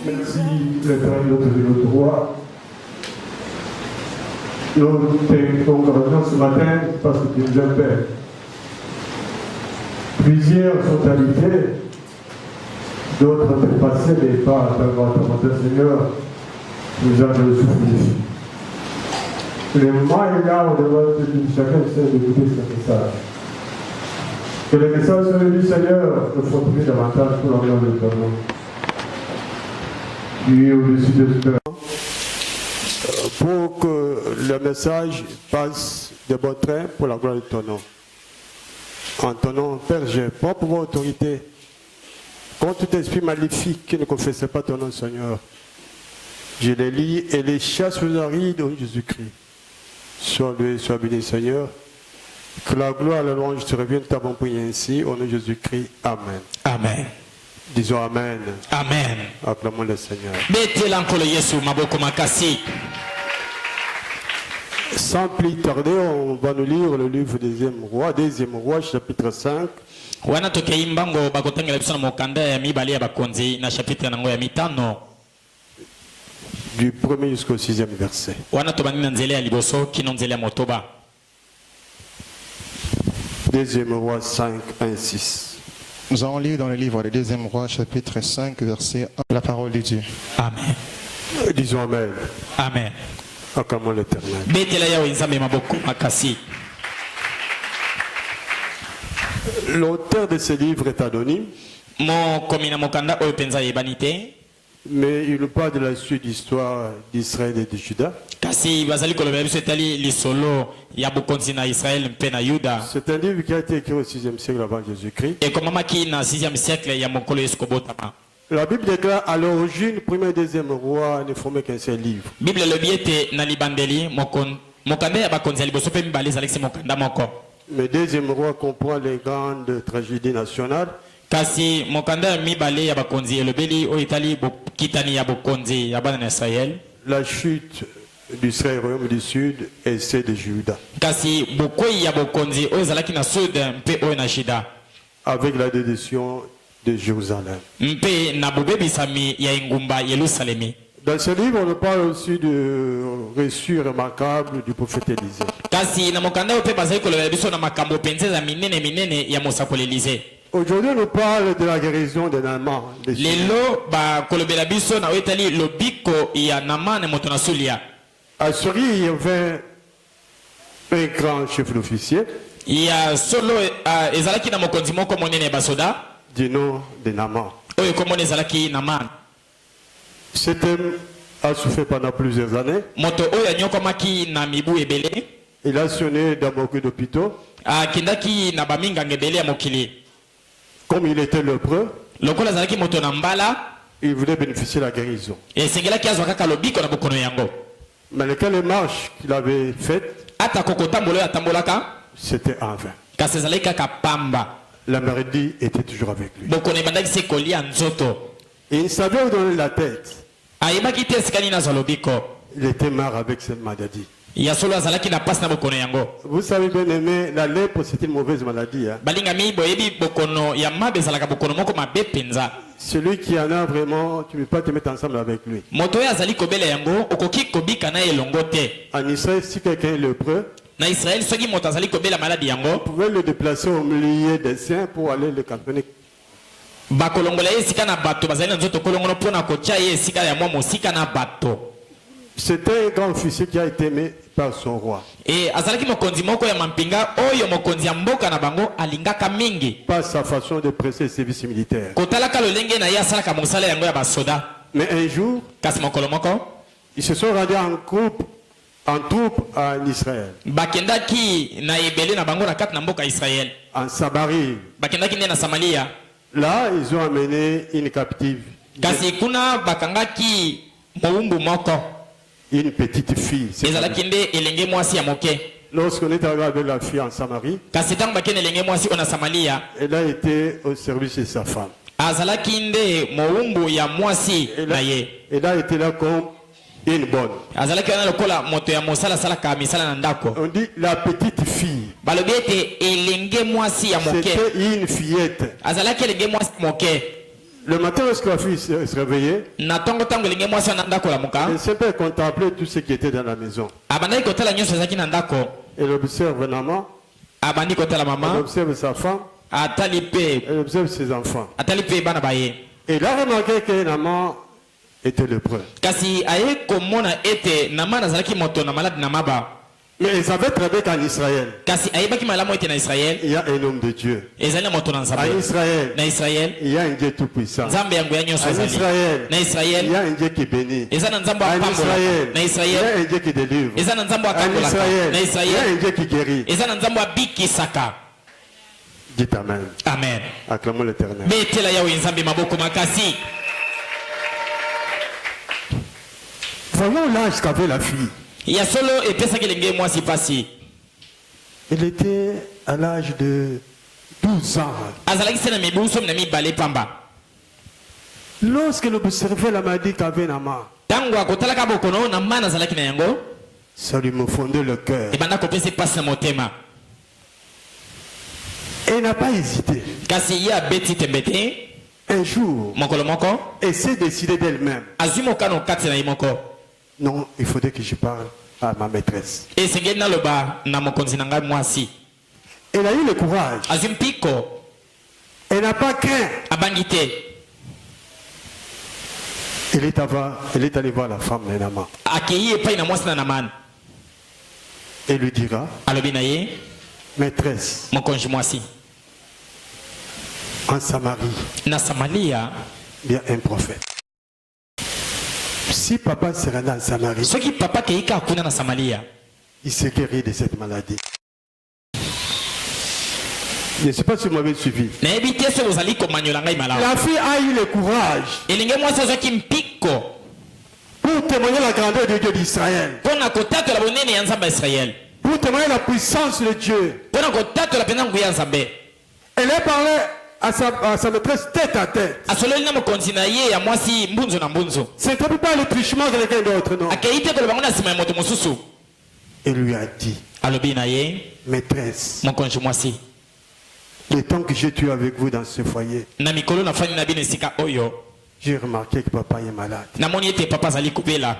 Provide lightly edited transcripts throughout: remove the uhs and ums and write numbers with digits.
Merci l'Éternel notre Dieu, notre roi. Nous t'encourageons ce matin parce que tu nous appelles. Plusieurs sont invités, d'autres ont dépassés, mais pas à ta volonté, Seigneur. Nous avons le souffle. Le moment est là où chacun essaie d'écouter ce message. Que les messages du Seigneur nous font plus davantage pour l'honneur de ton nom. Lui au-dessus de tout. Pour que le message passe de bon train pour la gloire de ton nom. En ton nom, Père, j'ai pas pouvoir autorité contre tout esprit maléfique qui ne confessait pas ton nom, Seigneur. Je les lis et les chasse aux arides au Jésus-Christ. Sois loué, sois béni, Seigneur. Que la gloire et la louange te reviennent, t'avons prié ainsi, au nom de Jésus-Christ. Amen. Amen. Disons Amen. Amen. Acclamons le Seigneur. Sans plus tarder, on va nous lire le livre Deuxième Roi, chapitre 5. Du 1er jusqu'au 6e verset. Deuxième Roi 5, 1, 6. Nous allons lire dans le livre de Deuxième Roi, chapitre 5, verset 1, la parole de Dieu. Amen. Disons Amen. Amen. Acclamons l'Éternel. L'auteur de ce livre est anonyme, mais il nous parle de la suite d'histoire d'Israël et de Juda. C'est un livre qui a été écrit au 6e siècle avant Jésus-Christ. La Bible déclare à l'origine, premier et deuxième roi ne formaient qu'un seul livre. Mais deuxième roi comprend les grandes tragédies nationales. La chute d'Israël, royaume du Sud, et celle de Juda. Avec la dédition de Jérusalem. Dans ce livre, on nous parle aussi de reçu remarquable du prophète Élisée. Aujourd'hui, on nous parle de la guérison de Naaman. À Syrie, il y avait un grand chef d'officier du nom de Naaman. Cet homme a souffert pendant plusieurs années. Il a sonné dans beaucoup d'hôpitaux. Comme il était lépreux, il voulait bénéficier de la guérison. Mais les marches qu'il avait faites, c'était en vain. La maladie était toujours avec lui. Et il savait où donner la tête. Il était marre avec cette maladie. Vous savez bien aimé, la lèpre c'est une mauvaise maladie. Hein? Celui qui en a vraiment, tu ne peux pas te mettre ensemble avec lui. En Israël, si quelqu'un est lépreux, on pouvait le déplacer au milieu des siens pour aller le cantonner. C'était un grand officier qui a été aimé par son roi. Par sa façon de prêter le service militaire. Mais un jour, ils se sont rendus en troupe en Israël. En Samarie. Là, ils ont amené une captive. Une petite fille. Lorsqu'on est arrivé avec la fille en Samarie, elle a été au service de sa femme. Elle a été là comme une bonne. On dit la petite fille. C'était une fillette. Le matin, lorsque la fille se réveillait, na tongo tango elenge mwasi wana ndako olamuka elle s'est contemplé tout ce qui était dans la maison. abandaki kotala nyonso ezalaki na ndako Elle observe maman, abandi kotala elle mama observe sa femme, atali mpe elle observe ses enfants. atali mpe bana baye Et il a remarqué que maman était lépreux. kasi aye komona ete nama nazalaki moto na maladi na maba Mais ils savaient très bien qu'en Israël, kasi ayebaki malamu ete na Israel il y a un homme de Dieu. ezali na moto na En nzambe Israël, na Israel il y a un Dieu tout-puissant. nzambe yango ya nyonso En azali Israël, na il y Israel a un Dieu qui bénit. eza na nzambe En apambola Israël, na il y a Israel un Dieu qui délivre. eza na nzambe En atambolaka Israël, na il y a Israel un Dieu qui guérit. eza na nzambe abikisaka Dites Amen. amen Acclamons l'Éternel. betela yawe nzambe maboko makasi Voyons l'âge qu'avait la fille. ya solo epesaki elenge mwasi pasi Elle était à l'âge de 12 ans. azalaki se na mibu somi na mibale pamba Lorsqu'elle observait la maladie qu'avait Naman, ntango akotalaka bokono na mana azalaki na yango ça lui me fondait le cœur. ebanda kopesa pasi na motema Elle n'a pas hésité. kasi ye abeti tembe te Un jour, mokolo moko elle s'est décidée d'elle-même. azwi mokano kati na ye moko Non, il faudrait que je parle à ma maîtresse. esengeli naloba na mokonzi na ngai mwasi Elle a eu le courage. azwi mpiko Elle n'a pas craint. abangi te Elle est allée voir la femme de Naman. akei epai na mwasi na namani Elle lui dira, alobi na ye maîtresse, mokonzi mwasi en Samarie, na samaria il y a un prophète. Si papa se rendait en Samarie, soki papa akei kaka kuna na samaria il se guérit de cette maladie. Je ne sais pas si vous m'avez suivi. nayebi te soki ozali komanyola ngai malamu La fille a eu le courage elenge mwasi azwaki mpiko pour témoigner la grandeur de Dieu d'Israël, mpo na kotatola bonene ya nzambe ya israele pour témoigner la puissance de Dieu. mpo na kotatola mpenza nguya ya nzambe Elle a parlé à sa maîtresse tête à tête. asololi na mokonzi na ye ya mwasi mbunzu na mbunzu Ce n'était pas le trichement de quelqu'un d'autre, non. akei te koloba ngo na nsima ya moto mosusu Elle lui a dit, alobi na ye maîtresse, mokonzi mwasi le temps que j'ai tué avec vous dans ce foyer, na mikolo nafandi na bino esika oyo j'ai remarqué que papa est malade. namoni ete papa azali kobela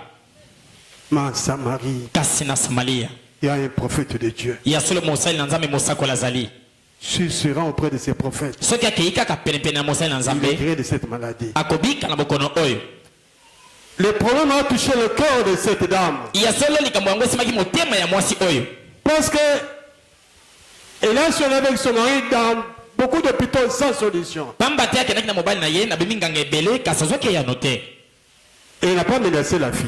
Mais en Samarie, kasi na samaria il y a un prophète de Dieu. ya solo mosali na nzambe mosakola azali Si se rend auprès de ces prophètes, soki akei kaka penepene ya mosali na il est nzambe guéri de cette maladie. akobika na bokono oyo Le problème a touché le cœur de cette dame. ya solo likambo yango esimaki motema ya mwasi oyo Parce que elle a sonné avec son mari dans beaucoup d'hôpitaux sans solution. pamba te akendaki na mobali na ye na beminganga ebele kasi azwaki eyano te Et elle n'a pas menacé la fille.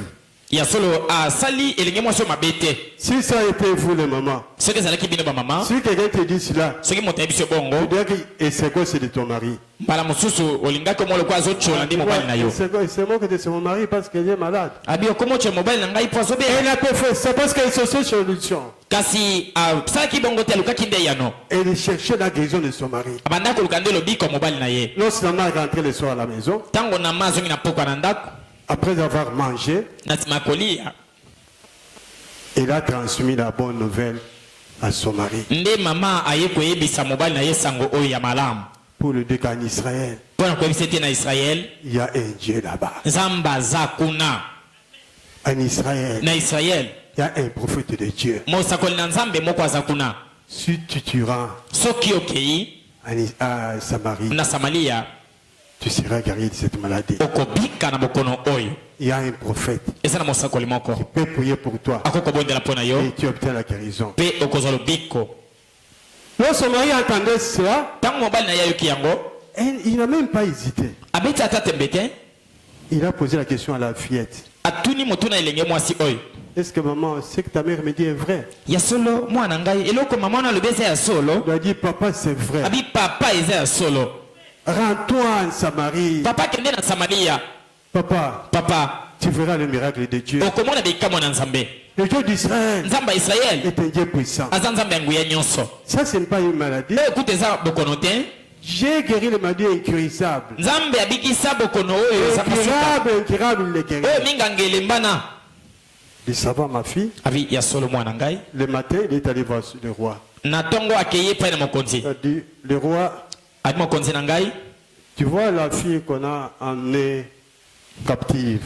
ya solo asali elenge mwasi oyo mabe te Si ça a été vous les mamans, soki ezalaki bino bamama si quelqu'un te dit cela, soki moto ayebi biso tu bongo dirais que et c'est quoi, c'est de ton mari. mbala mosusu olingaki omwa lokola azotyola nde mobali na yo C'est quoi, c'est moi que c'est mon mari parce qu'elle est malade. abi okoma otyola mobali na ngai po Elle azobela n'a pas fait ça parce qu'elle cherchait solution. kasi asalaki bongo te alukaki nde eyano Elle cherchait la guérison de son mari. abandaki koluka nde lobiko ya mobali na ye Lorsque la mère est rentrée le soir à la maison, ntango na ma azongi na pokwa na ndako après avoir mangé, na nsima ya kolia elle a transmis la bonne nouvelle à son mari nde mama aye koyebisa mobali na ye sango oyo ya malamu pour le dire qu'en Israël, mpo na koyebisa ete na israele il y a un Dieu là-bas. nzambe aza kuna En Israël, na israele il y a un prophète de Dieu. mosakoli na nzambe moko aza kuna Si tu te rends soki okei à Samarie, na samaria tu seras guéri de cette maladie. okobika na bokono oyo Il y a un prophète eza na mosakoli moko qui peut prier pour toi akokobondela mpo na yo et tu obtiens la guérison. mpe okozwa lobiko Lorsque son mari entendait cela, ntango mobali na ye ayoki yango il n'a même pas hésité. abeti ata tembe te Il a posé la question à la fillette. atuni motuna elenge mwasi oyo Est-ce que maman, ce que ta mère me dit est vrai? ya solo mwana ngai eloko mama wana alobi eza ya solo Il a dit, papa, c'est vrai. abi papa eza ya solo Rends-toi en Samarie. papa kende na samaria Papa, papa tu verras le miracle de Dieu. okomona bikamwa na nzambe Le Dieu d'Israël nzambe ya israele est un Dieu puissant. aza nzambe ya nguya nyonso Ça, ce n'est pas une maladie. ekuta eza bokono te J'ai guéri les maladies incurables. nzambe abikisa bokono oyo eza kosuka Incurable, il les guérit. oyo minganga elembana Le savant, ma fille, abi ya solo mwana ngai le matin, il est allé voir le roi. na ntongo akei epai na mokonzi Il a dit, le roi, abi mokonzi na ngai Tu vois la fille qu'on a emmenée captive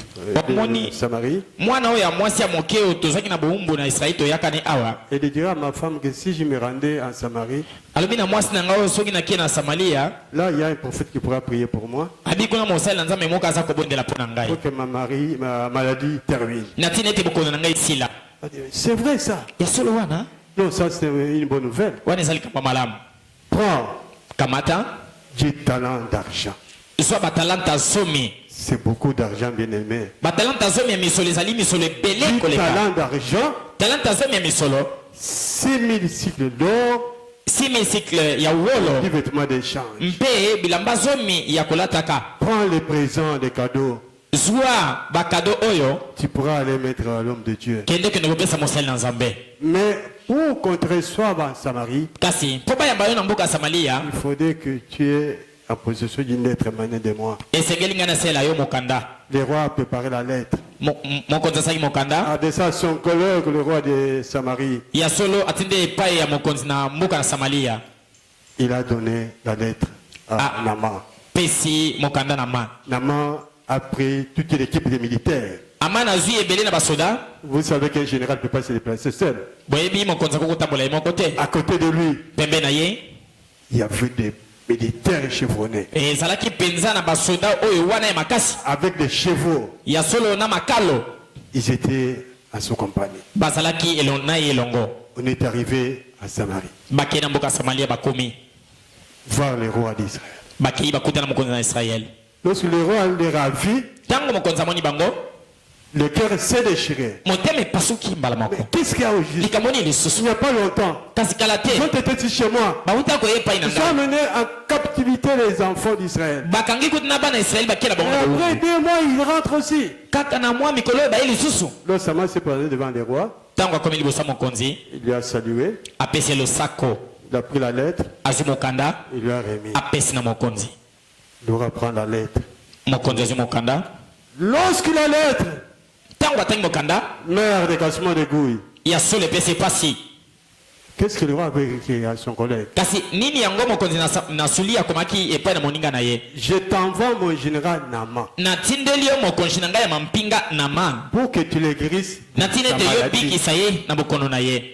Moni. de Samarie. mwana oyo ya mwasi ya moke oyo tozwaki na bowumbu na Israeli toyakani awa Et de dire à ma femme que si je me rendais en Samarie, alobi na mwasi na ngai oyo soki nakie na Samaria là il y a un prophète qui pourra prier pour moi, abi kuna mosali na nzambe moko aza kobondela mpo na ngai pour que ma maladie termine. na ntina ete bokono na ngai esila Elle dit, c'est vrai ça. ya solo wana Non, ça c'est une bonne nouvelle. wana ezali kamba malamu Prends kamata 10 talents d'argent. zwa batalanta zomi C'est beaucoup d'argent, bien aimé. batalanta zomi ya misolo ezali misolo ebele 10 koleka talents d'argent, talanta zomi ya misolo 6000 cycles d'or, 6000 cycle ya wolo 10 vêtements d'échange. mpe bilamba zomi ya kolataka Prends les présents, les cadeaux. zwa bakado oyo Tu pourras aller mettre à l'homme de Dieu. kende kende kopesa mosali na nzambe Mais pour qu'on te reçoive en Samarie, kasi mpo bayamba yo na mboka ya samaria il faudrait que tu aies en possession d'une lettre émanée de moi. esengeli ngai nasela yo mokanda Le roi a préparé la lettre. mokonzi asali mokanda Adressé à son collègue, le roi de Samarie. ya solo atindi epai ya mokonzi na mboka na samaria Il a donné la lettre à Ah. Naman. pesi mokanda na ma Naman a pris toute l'équipe des militaires. ama nazwi ebele na basoda Vous savez qu'un général ne peut pas se déplacer seul. boyebi mokonzi akoki kotambola ye moko te À côté de lui, pembe na ye il y avait des militaires chevronnés. ezalaki mpenza na basoda oyo wana ya makasi Avec des chevaux, ya solo na makalo ils étaient à son compagnie. bazalaki na ye elongo On est arrivé à Samarie, bakei na mboka ya samaria bakomi voir le roi d'Israël. bakei bakuta na mokonzi na israele Lorsque le roi les ravit, ntango mokonzi amoni bango le cœur s'est déchiré. motema epasuki mbala moko Mais qu'est-ce qu'il y a aujourd'hui? likambo nini Il lisusu n'y a pas longtemps, kasi kala te ils ont été chez moi. bauta koya epai na Ils ont ngai amené en captivité les enfants d'Israël. bakangi kuti na bana israeli bakela Et bango na après bowumbu 2 mois, ils rentrent aussi. kaka na mwa mikolo oyo baye lisusu Lorsque Samuel s'est présenté devant les rois, ntango akomi liboso ya mokonzi il lui a salué, apesi ye losako il a pris la lettre, azwi mokanda il lui a remis. apesi na mokonzi Le roi prend la lettre. mokonzi azwi mokanda Lorsque la lettre, ntango atangi mokanda mère de cassement de gouilles, ya solo epesi epasi qu'est-ce que le roi avait écrit à son collègue? kasi nini yango mokonzi nasuli akomaki epai na moninga na ye Je t'envoie mon général Naman natindeli yo mokonzi na ngai ya mampinga na man pour que tu les guérisses de natindi ta ete yo maladie. bikisa ye na bokono na ye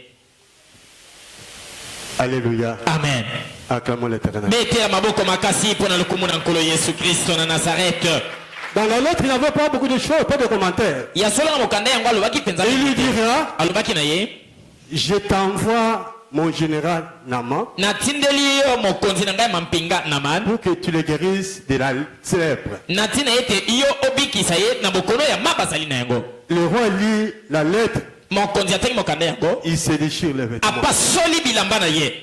Alléluia. amen Acclamons l'Éternel. betela maboko makasi mpo na lokumu na nkolo yesu kristo na nazarete Dans la lettre, il n'y avait pas beaucoup de choses, pas de commentaires. ya solo na mokanda yango alobaki mpenza Et il lui dira, alobaki na ye je t'envoie mon général Naman natindeli yo mokonzi na ngai ya mampinga na man pour que tu les guérisses de la lèpre. natina ete yo obikisa ye na bokono ya ma bazali na yango Le roi lit la lettre, mokonzi atangi mokanda yango il se déchire les vêtements. apasoli bilamba na ye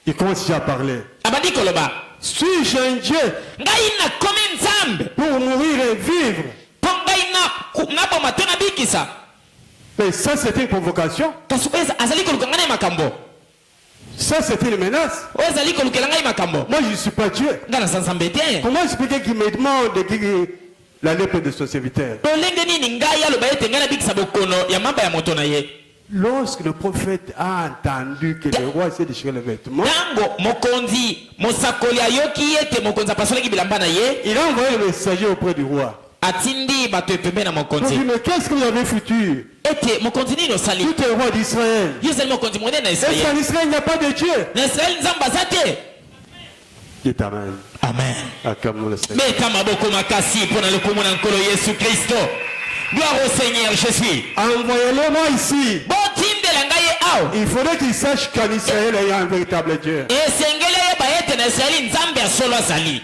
Il commence déjà à parler. abandi koloba Suis-je un Dieu ngai nakomi nzambe pour mourir et vivre? mpo ngai naboma to nabikisa Mais ça, c'est une provocation. kasi oyo azali koluka ngai na ye makambo Ça, c'est une menace. oyo azali kolukela ngai makambo Moi, je ne suis pas Dieu. ngai naza nzambe te Comment expliquer qu'il me demande de guérir la lèpre de son serviteur? lolenge nini ngai aloba ete ngai nabikisa bokono ya mamba ya moto na ye Lorsque le prophète a entendu que le roi s'est déchiré les vêtements, ntango mokonzi mosakoli ayoki ete mokonzi apasolaki bilamba na ye il a envoyé le messager auprès du roi. atindi bato epembe na Il dit, mokonzi mais qu'est-ce que vous avez foutu? ete mokonzi nini osali Tout est roi d'Israël. yo ozali mokonzi monene na Est-ce qu'en israeli Israël, il n'y a pas de Dieu? na israeli nzambe aza te Dites Amen. amen Acclamons le Seigneur. beta maboko makasi mpo na lokumu na nkolo yesu kristo gloire au seigneur jésus Envoyez-le-moi ici. botindela ngai ye awa Il faudrait qu'il sache qu'en Israël, il y a un véritable Dieu. esengeli yeba ete na israeli nzambe ya solo azali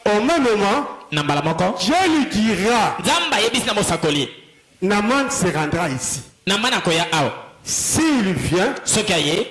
Au même moment, na mbala moko Dieu lui dira, nzambe ayebisi na mosakoli Naman se rendra ici. na mana koya awa S'il vient, soki aye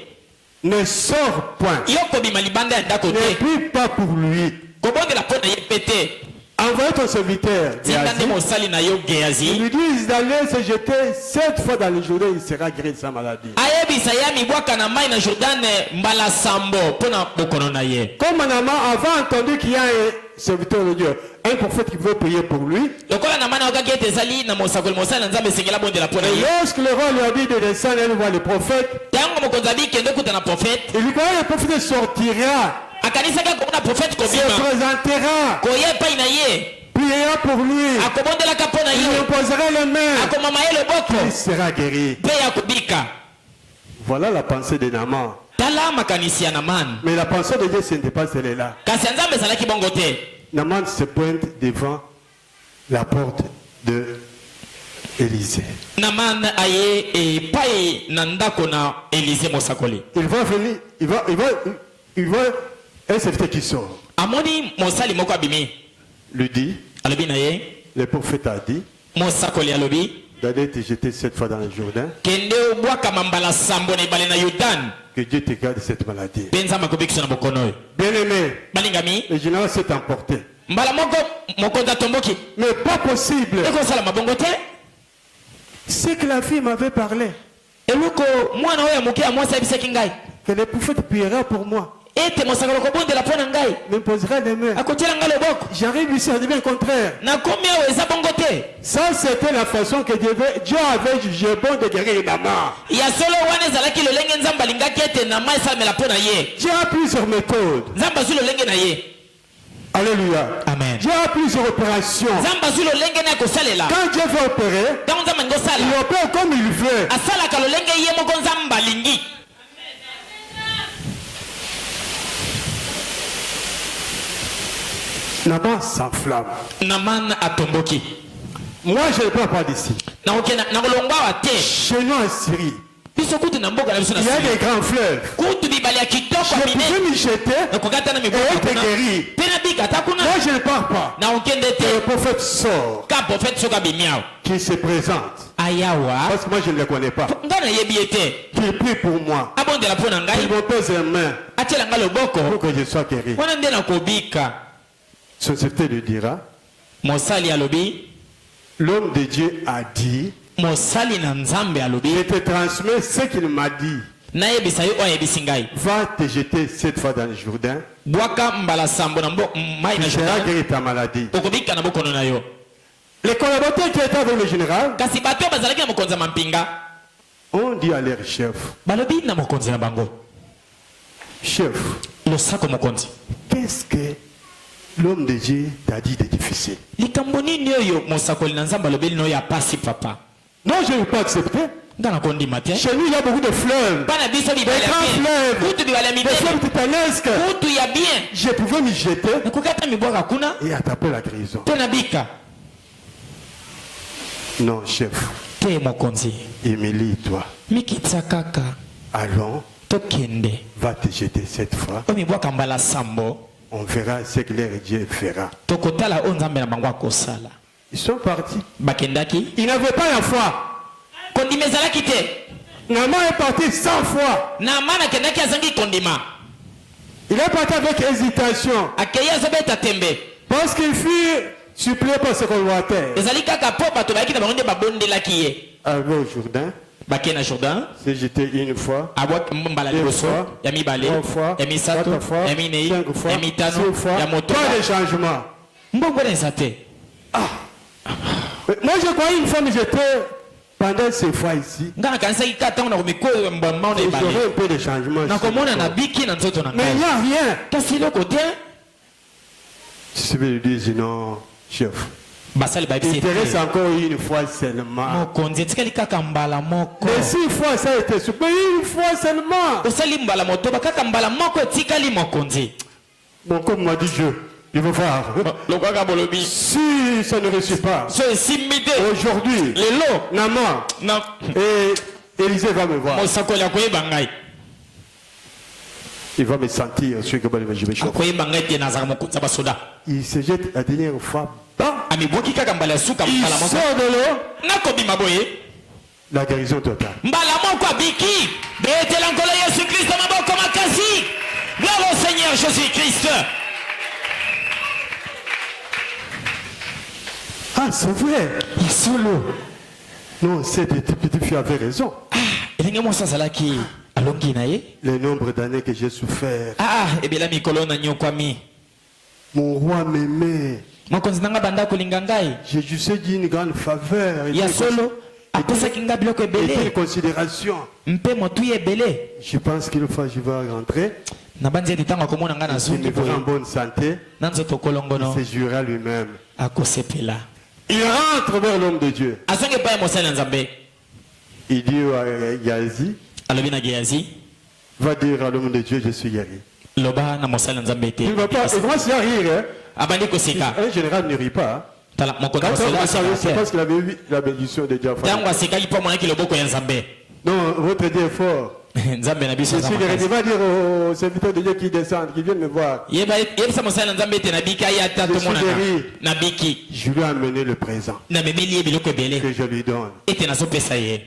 ne sors point. yo kobima libanda ya ndako Ne te prie pas pour lui. kobondela mpo na ye mpe te Envoie ton serviteur. tinda nde Géasi. mosali na yo Il geazi lui dit d'aller se jeter 7 fois dans le Jourdain, il sera guéri de sa maladie. ayebisa ye amibwaka na mai na jourdane mbala sambo mpo na bokono na ye Comme Naman avait entendu qu'il y a un serviteur de Dieu, un prophète qui veut prier pour lui, lokola na mana okaki ete ezali na mosakoli mosali na nzambe esengeli abondela mpo na et ye lorsque le roi lui a dit de descendre, elle voit le prophète, ntango mokonzi abi kende okuta na profete il lui dit que le prophète sortira akanisaka komona prophète se kobima présentera, koya epai na ye priera pour lui, akobondelaka mpo na il lui ye imposera les mains, akomama ye loboko il sera guéri. mpe ya kobika. Voilà la pensée de Naaman. tala makanisi ya Naman. Mais la pensée de Dieu, ce n'était pas celle-là. kasi ya nzambe ezalaki bongo te. Naaman se pointe devant la porte de Élisée. Naman aye epai na ndako na Élisée mosakoli. Il va venir, il va, un serviteur qui sort, amoni mosali moko abimi lui dit, alobi na ye le prophète a dit, mosakoli alobi d'aller te jeter 7 fois dans le Jourdain, kende obwakama mbala sambo na ebale na Yordane que Dieu te garde de cette maladie. mpe nzambe akobikisa na bokono oyo. Bien aimé, balingami le général s'est emporté. mbala moko mokonzi atomboki Mais pas possible. ekosalama bongo te. C'est que la fille m'avait parlé, eloko mwana oyo ya moke ya mwasi ayebisaki ngai que le prophète priera pour moi, ete mosakoli akobondela mpo na ngai m'imposera les mains. akotiela ngai loboko. J'arrive ici, on dit bien le contraire. nakomi awa eza bongo te. Ça, c'était la façon que Dieu avait jugé bon de guérir Naaman. ya solo wana ezalaki lolenge nzambe alingaki ete na mai esalamela mpo na ye. Dieu a plusieurs méthodes. nzambe azwi lolenge na ye. Alléluia. amen. Dieu a plusieurs opérations. nzambe azwi lolenge na ya kosalela. Quand Dieu veut opérer, ntango nzambe alingi il osala opère comme il veut. asalaka lolenge ye moko nzambe alingi. Naaman s'enflamme. Naman atomboki. Moi, je ne peux pas d'ici. nakolongwa awa te. Chez nous en Syrie, biso kutu na mboka na biso na il y a Syrie. des grands fleuves. kutu bibale ya kitoko Je ya pouvais minene m'y jeter nakokata na et miboko être kuna guéri. mpe na bika ta kuna Moi, je ne pars pas. nakokende Le te prophète sort, ka profete soki abimi awa qui se présente. ayawa Parce que moi, je ne le connais pas. ngai nayebi ye te Qui prie pour moi. abondela mpo na Il ngai me pose les mains atiela ngai loboko pour que je sois guéri. wana nde nakobika. Son serviteur lui dira, mosali alobi l'homme de Dieu a dit, mosali na nzambe je alobi te transmets ce qu'il m'a dit. nayebisa yo oyo ayebisi ngai Va te jeter 7 fois dans le Jourdain. bwaka mbala sambo na mai na Tu seras Jourdain, guéri de ta maladie. okobika na bokono na yo. Les collaborateurs qui étaient avec le général kasi bato oyo bazalaki na mokonzi ya mampinga ont dit à leur chef, balobi na mokonzi na bango chef, losako mokonzi qu'est-ce que l'homme de Dieu t'a dit de difficile? likambo nini oyo mosakoli na nzambe alobi lino ya pasi papa. Non, je ne vais pas accepter. nga nakondima te. Chez nous, il y a beaucoup de fleuves. mpa na biso Des bibale ya grands bien fleuves. kutu bibale ya Des fleuves minene titanesques. kutu ya bien Je pouvais m'y jeter nakokata mibwaka kuna et attraper la guérison. mpe na bika Non, chef, te mokonzi humilie-toi. mikitisa kaka Allons, tokende va te jeter 7 fois. oyo mibwaka mbala sambo On verra ce que leur Dieu fera. tokotala oyo nzambe na bango akosala. Ils sont partis. bakendaki Ils n'avaient pas la foi. kondima ezalaki te. Naaman est parti 100 fois. Naamani akendaki azangi kondima Il est parti avec hésitation. akei azobeta tembe Parce qu'il fut supplié par ce collaborateur. ezali kaka mpo bato bayaki na bango nde babondelaki ye. Arrivé au Jourdain, bakei na Jourdain s'est jeté une fois, abwaki mbala deux liboso fois, ya mibale 3 fois, ya misato 4 fois, ya minei 5 fois, ya mitano 6 fois. ya Pas motoba de changement. mbongo na eza te. Mais moi, je croyais une fois, mais j'étais pendant ces fois ici. nga nakanisaki ka ntango na komikoyo mbamao na Et ebale j'aurais un peu de changement. nakomona na biki na nzoto na Mais il n'y ngai a rien. kasi eloko te. Je vais lui dire, non, chef. basali Il bayebisi te reste ete encore une fois seulement. mokonzi etikali kaka mbala moko Mais 6 fois, ça a été super. Une fois seulement. osali mbala motoba kaka mbala moko etikali mokonzi. Bon, comme m'a dit Dieu, il va voir. lokwaka bolobi Si ça ne réussit pas, so esimbi te aujourd'hui, lelo Naaman na et Élisée va me voir. mosakoli akoyeba ngai Il va me sentir sur que je vais chauffer. akoyeba ngai te nazaka mokonzi ya basoda Il se jette la dernière fois. Bam! amibwaki kaka mbala ya suka Il mbala moko sort de l'eau. nakobima boye La guérison totale. mbala moko abiki betela nkolo yesu kristo maboko makasi. Gloire au Seigneur Jésus Christ. Ah, c'est vrai. solo Non, cette petite fille avait raison. elenge mwasi azalaki alongi na ye Le nombre d'années que j'ai souffert. ebela mikolo na nyokwami Mon roi m'aimait. mokonzi nanga banda kolinga ngai Je jouissais d'une grande faveur. ya solo apesaki nga biloko Et quelle ebele considération. mpe motuya ebele. Je pense qu'il faut que je vais rentrer. na banzi tango komona nga na Il zungi me verra en boye bonne santé. na nzoto Il kolongono se jurera lui-même. akosepela Il rentre vers l'homme de Dieu. azongi epai ya mosali na nzambe Il dit à Gazi, alobi na geazi va dire à l'homme de Dieu, je suis guéri. loba na mosali na nzambe Il ne va pas, il commence à rire. Hein. abandi koseka Un général ne rit pas. Hein. tala mokonzi ya Quand on basoda va savoir, c'est aseka parce qu'il avait eu la bénédiction de Dieu. ntango asekaki mpo amonaki loboko ya nzambe Non, votre Dieu est fort. nzambe na biso Je aza suis guéri. Il makasi va dire aux serviteurs de Dieu qui descendent, qui viennent me voir. yebisa mosali na nzambe ete nabiki aye ata tomonana guéri. nabiki Je lui ai amené le présent namemeli ye biloko ebele que je lui donne. ete nazopesa ye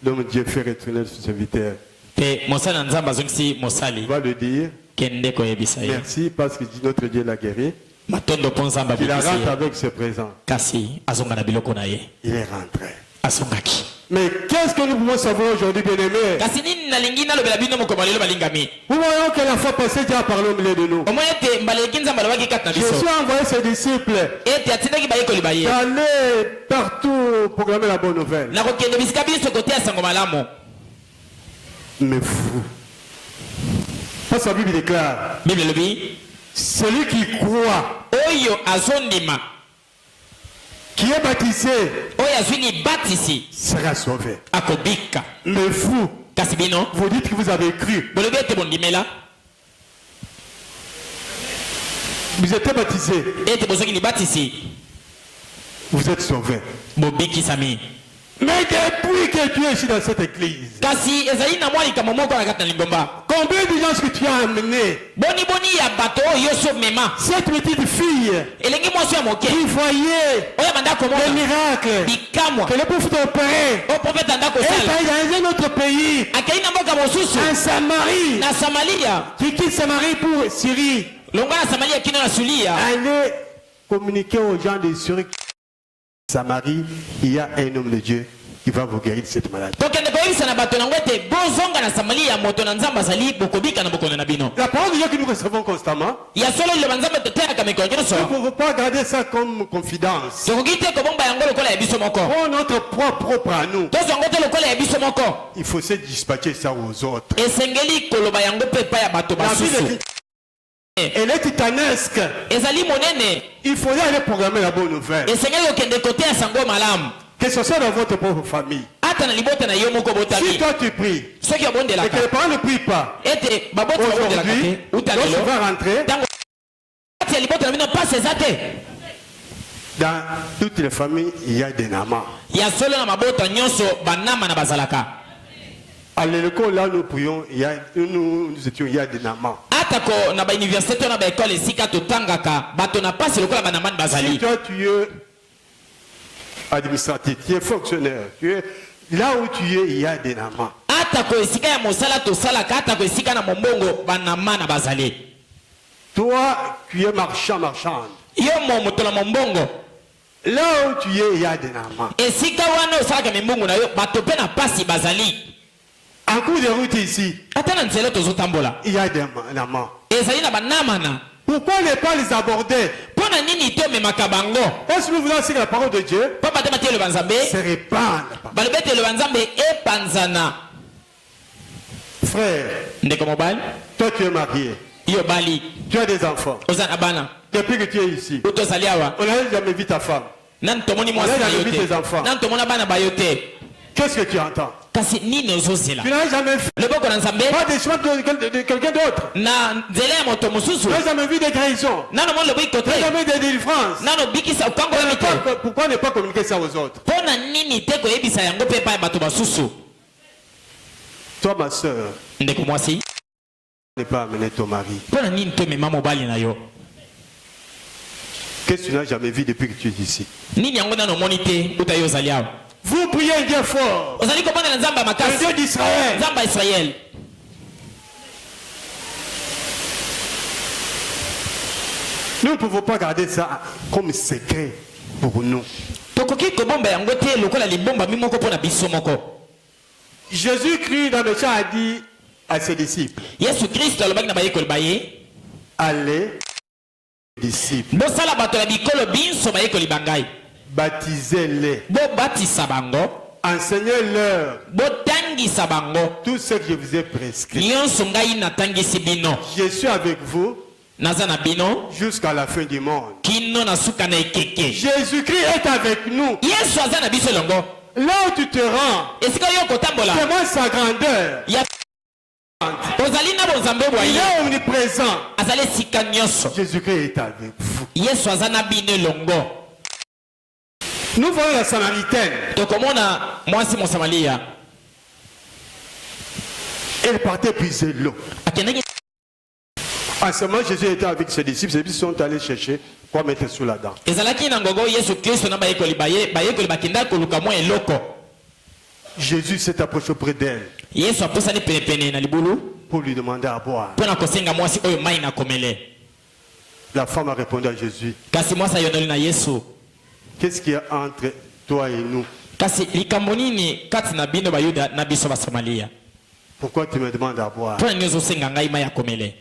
L'homme de Dieu fait retourner son serviteur. mpe mosali na nzambe azongisi Il mosali va le dire, kende koyebisa ye merci parce que notre Dieu l'a guéri. matondo mpo nzambe Il abikisi rentre ye avec ses présents. kasi azonga na biloko na ye Il est rentré. azongaki Mais qu'est-ce que nous pouvons savoir aujourd'hui, bien-aimés? kasi nini nalingi nalobela bino mokoma lelo balingami Nous voyons que la fois passée, Dieu a parlé au milieu de nous. omoi ete mbala eleki nzambe alobaki kati na Jésus biso a envoyé ses disciples ete atindaki bayekoli baye d'aller partout proclamer la bonne nouvelle. na kokende bisika biso kote ya sango malamu Mais fou. Parce que la Bible déclare, bible elobi celui qui croit, oyo azondima qui est baptisé, oyo azwi libatisi sera sauvé. akobika Mais vous, kasi bino vous dites que vous avez cru. bolobi ete bondimela Vous êtes baptisé, ete bozwaki libatisi vous êtes sauvé. bobikisami Mais depuis que tu es ici dans cette église, kasi ezali na mwa likambo moko na kati na lingomba combien de gens que tu as amenés, boniboni ya bato oyo yoso mema cette petite fille elengi mwasi ya moke qui voyait oyo banda les komona miracles bikamwa que le prophète opérait, oyo profete anda et kosala dans un autre pays, akei na mboka mosusu en Samarie, na samaria qui quitte Samarie pour Syrie, longa na samaria kino na sulia allez communiquer aux gens de Syrie. Samarie, il y a un homme de Dieu qui va vous guérir de cette maladie. tokende koyebisa na bato nango ete bozonga na samaria ya moto na nzambe azali bokobika na bokono na bino La parole de Dieu que nous recevons constamment, ya solo liloba nzambe toteyaka mikolo nyonso il ne faut pas garder ça comme confidence. tokoki te kobomba yango lokola ya biso moko Pour notre propre à nous, tozwa yango te lokola ya biso moko il faut se dispatcher ça aux autres. esengeli koloba yango mpe epai ya bato La vie basusu de elle est titanesque. ezali monene Il faudrait aller programmer la bonne nouvelle. esengeli kokende kote ya sango malamu Que ce soit dans votre propre famille. ata na libota na yo moko Si botami toi tu pries soki et que obondelaka les parents ne prient pas, ete baboti babondelaka aujourd'hui, te uta lorsque lelo tu vas rentrer, ntango kati ya libota na bino mpasi eza te dans toutes les familles, il y a des namans. ya solo na mabota nyonso banama na bazalaka À l'école, là, nous prions, nous étions, il y a des namans. atako na bauniversité to na baekole esika totangaka bato na mpasi lokola banamani Si bazali toi, tu es administratif, tu es fonctionnaire, tu es, là où tu es, il y a des namans. atako esika ya mosala tosalaka atako esika na mombongo banama na bazali Toi, tu es marchande. yo moto na mombongo Là où tu es, il y a des namans. esika wana osalaka mimbungu na yo bato mpe na mpasi bazali En cours de route ici, ata na nzela tozotambola il y a des namans. ezali na banamana Pourquoi ne pas les aborder? mpo na nini tomemaka bango Parce que nous voulons que la parole de Dieu mpo batema te eloba nzambe se répande. balobi ete eloba nzambe epanzana Frère, ndeko mobali toi tu es marié, yo bali tu as des enfants. oza na bana Depuis que tu es ici, oyo tozali awa on n'a jamais vu ta femme. nani tomoni mwasi On a na jamais yo vu tes te enfants. nani tomona bana bayo te Qu'est-ce que tu entends? kasi nini ozozela Tu n'as jamais fait loboko na nzambe pas des chemins de quelqu'un d'autre. na nzela ya moto mosusu Tu n'as jamais vu des guérisons. nano moni loboko Tu n'as te jamais vu des délivrances. nano bikisa okangolami te Pourquoi ne pas communiquer ça aux autres? mpo na nini te koyebisa yango mpe epai ya bato basusu Toi, ma soeur, ndeko mwasi ne pas amener ton mari. mpo na nini tomema mobali na yo Qu'est-ce que tu n'as jamais vu depuis que tu es ici? nini yango nano omoni te uta yo ozali awa Vous priez un Dieu fort, ozali kobondela nzambe ya un makasi Dieu d'Israël. nzambe ya israele Nous ne pouvons pas garder ça comme secret pour nous. tokoki kobomba yango te lokola libombami moko mpo na biso moko Jésus-Christ, dans le chant, a dit à ses disciples, yesu kristo alobaki na bayekoli baye allez, disciples, bosala bato ya bikolo binso bayekoli bangai baptisez-les, bobatisa bango enseignez-leur botangi tangisa bango tout ce que je vous ai prescrit. nyonso ngai natangisi bino Je suis avec vous naza na bino jusqu'à la fin du monde. kino na suka na ekeke. Jésus-Christ est avec nous. Yesu aza na biso elongo. Là où tu te rends, Esika yo kotambola témoigne sa grandeur. ya ozali na bonzambe Il bwaye est omniprésent. azali esika nyonso. Jésus-Christ est avec vous. Yesu aza na bino elongo. Nous voyons la Samaritaine. Tokomona mwasi mosamalia Elle partait puiser l'eau. akendaki En ce moment, Jésus était avec ses disciples. Ses disciples sont allés chercher quoi mettre sous la dent. ezalaki na ngongo Yesu Kristo na bayekoli bayekoli bakenda koluka mwa eloko. Jésus s'est approché auprès d'elle Yesu apusani penepene na libulu pour lui demander à boire. mpona kosenga mwasi oyo mai na komele. La femme a répondu à Jésus. Kasi mwasi ayonoli na Yesu. Qu'est-ce qu'il y a entre toi et nous? Kasi likambo nini kati na bino bayuda na biso basamalia? Pourquoi tu me demandes à boire? Mpona nini ozosenga ngai mai ya komele?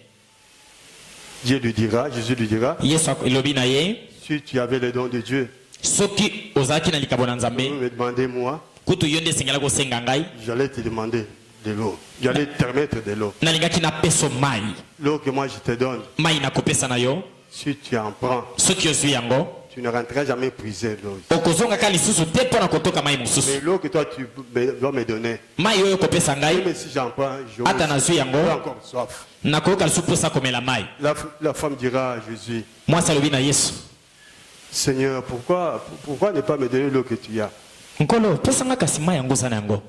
Dieu lui dira, Jésus lui dira, Yesu elobi na ye si tu avais le don de Dieu, soki ozalaki na likambo na vous Nzambe me demandez moi, kutu yo nde esengela kosenga ngai j'allais te demander de l'eau. J'allais te remettre de l'eau. nalingaki napeso mai L'eau que moi je te donne, mai nakopesa na yo si tu en prends, soki ozwi yango tu ne rentreras jamais puiser l'eau. okozongaka lisusu te mpona kotoka mai Mais mosusu. l'eau que toi tu dois me donner, Mai oyo okopesa ngai même si j'en prends, ata nazwi yango j'aurai encore soif. nakoyoka lisusu mposa komela mai. La femme dira à Jésus, Mwasi alobi na Yesu Seigneur, pourquoi ne pas me donner l'eau que tu as? nkolo pesanga kasi mai yango oza na yango.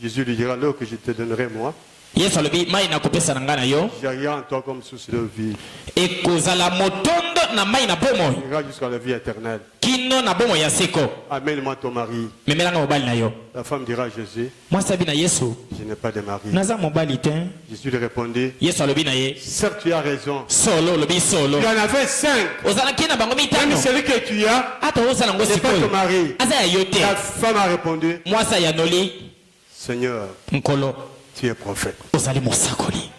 Jésus lui dira, l'eau que je te donnerai moi, Yesu alobi mai nakopesa na ngai na yo j'ai rien en toi comme source de vie. ekozala motondo na mai na bomoi Il ira jusqu'à la vie éternelle. kino na bomoi ya seko. Amène-moi ton mari. Memelanga mobali na yo. La femme dira à Jésus, Mwasi abi na Yesu je n'ai pas de mari. naza mobali te. Jésus lui répondit, Yesu alobi na ye certes tu as raison. solo olobi solo Tu en avais 5. ozalaki na bango Même mitano celui que tu as, ata ozala yango c'est pas ton sikoyo mari. aza ya yo te. La femme a répondu, Mwasi ayanoli Seigneur, nkolo tu es prophète. ozali mosakoli.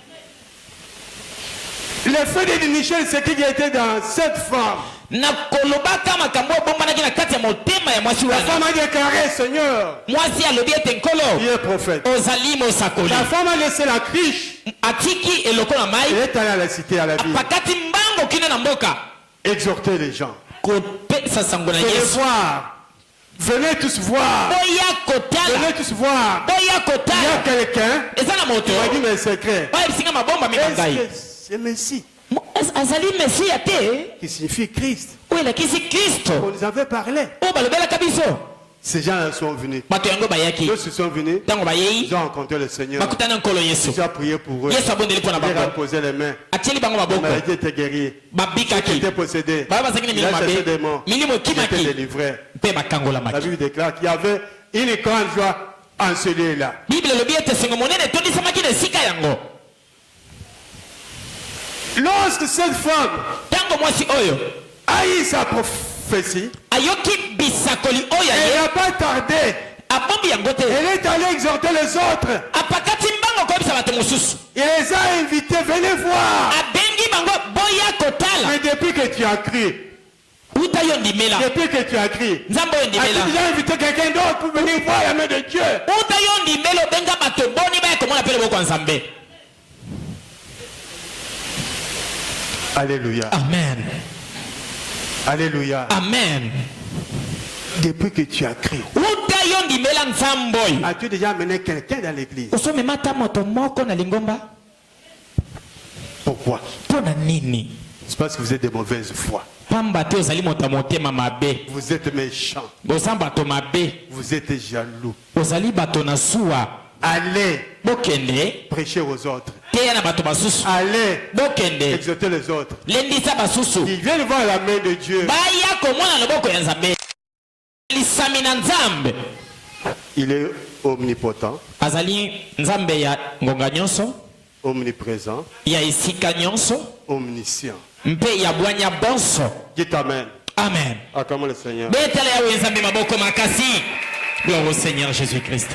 Le fait de Michel, c'est qu'il était dans cette femme. na kolobaka makambo obombanaki na kati ya motema ya mwasi La femme wana. a déclaré, Seigneur, Mwasi alobi ete tu nkolo es prophète. ozali mosakoli. La femme a laissé la cruche. atiki eloko na Elle mai est allée à la cité, à la ville, pakati mbango kino na mboka exhorter les gens. kopesa sango na Venez Yesu. voir. Venez tous voir. boya kotala Venez tous voir. boya Il y a kotala quelqu'un eza na moto qui m'a dit mes secrets. bayebisinga mabomba mina Est-ce ngai que c'est Messie azali mesiya te qui signifie Christ? oyo elakisi kristo On nous avait parlé. oyo balobelaka biso. Ces gens sont venus. bato yango bayaki Ceux qui sont venus, ntango bayei ils ont rencontré le Seigneur. bakutana nkolo Yesu. Jésus a prié pour eux. Yesu abondeli mpo na Il a bango posé les mains. atieli bango La maboko maladie était guérie. Qui babikaki était possédé. baya bazalaki na Il a milimo chassé des mabe morts. milimo Il était ekimaki délivré. mpe La bakangolamaki. Bible déclare qu'il y avait une grande joie en ce lieu-là. biblia elobi ete sengo monene etondisamaki na esika yango. Lorsque cette femme ntango mwasi oyo a eu sa prophétie, ayoki bisakoli oyo elle aye n'a pas tardé. abombi yango te Elle est allée exhorter les autres. apakati mbango koyebisa bato mosusu Et les a invités, venez voir. abengi bango boya kotala. Mais depuis que tu as crié, uta yo ndimela depuis que tu as crié, nzambe oyo as-tu ndimela déjà invité quelqu'un d'autre pour venir voir la main de Dieu? uta yo ndimela obenga bato boni baya komona mpe loboko ya nzambe. Alléluia. Amen. Alléluia. Amen. Depuis que tu as crié, uta yo ndimela nzambe oyo as-tu déjà amené quelqu'un dans l'église? osomema ata moto moko na lingomba. Pourquoi? mpo na nini? C'est parce que vous êtes de mauvaise foi. pamba te ozali moto ya motema mabe, Vous êtes méchants. oza bato mabe, Vous êtes jaloux. ozali bato na suwa. Allez bokende prêcher aux autres. teya na bato basusu, Allez bokende exhorter les autres. lendisa basusu, Ils viennent voir la main de Dieu. baya komona loboko ya nzambe. lisami na nzambe Il est omnipotent, azali nzambe ya ngonga nyonso, omniprésent, ya esika nyonso, omniscient. mpe ya bwanya bonso. Dites Amen. Amen. Acclamons le Seigneur. betela yawe nzambe maboko makasi. Gloire au Seigneur Jésus-Christ.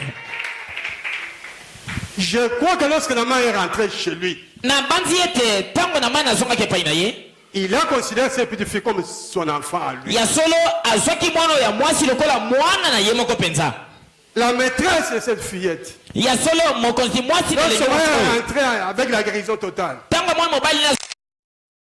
Je crois que lorsque la main est rentrée chez lui, na bandi ete ntango na mai nazongaki epai na ye il a considéré cette petite fille comme son enfant à lui. ya solo azwaki mwana oyo ya mwasi lokola mwana na ye moko mpenza. La maîtresse de cette fillette. ya solo mokonzi mwasi Donc, na son lengo est rentré avec la guérison totale. tanga mwana mobali na